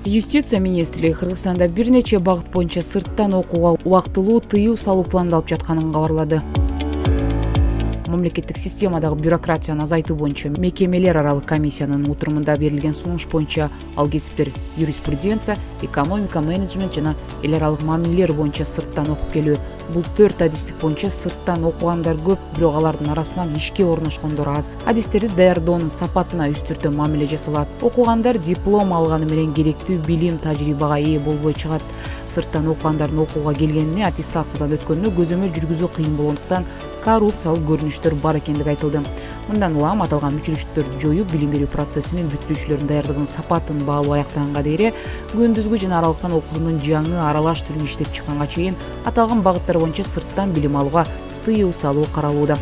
Юстиция министрлиги Кыргызстанда бир нече багыт боюнча сырттан окууга убактылуу тыюу салуу пландалып жатканын кабарлады. Мамлекеттик системадагы бюрократияны азайтуу боюнча мекемелер аралык комиссиянын отурумунда берилген сунуш боюнча ал кесиптер юриспруденция, экономика, менеджмент жана эл аралык мамилелер боюнча сырттан окуп келүү. Бул 4 адистик боюнча сырттан окугандар көп, бирок алардын арасынан ишке орношкондор аз. Адистерди даярдоонун сапатына үстүртө мамиле жасалат. Окугандар диплом алганы менен керектүү билим, тажрыйбага ээ болбой чыгат. Сырттан окугандардын окууга келгенине, аттестациядан өткөнүнө көзөмөл жүргүзүү кыйын болгондуктан коррупциялык көрүнүштөр бар экендиги айтылды. Мындан улам аталган өчүрүштөрдү жоюу билим берүү процессинин бүтүрүүчүлөрдүн даярдыгынын сапатын баалуу аяктаганга дейре күндүзгү жана аралыктан окуунун жаңы аралаш түрүн иштеп чыкканга чейин аталган багыттар боюнча сырттан билим алууга тыюу салуу каралууда.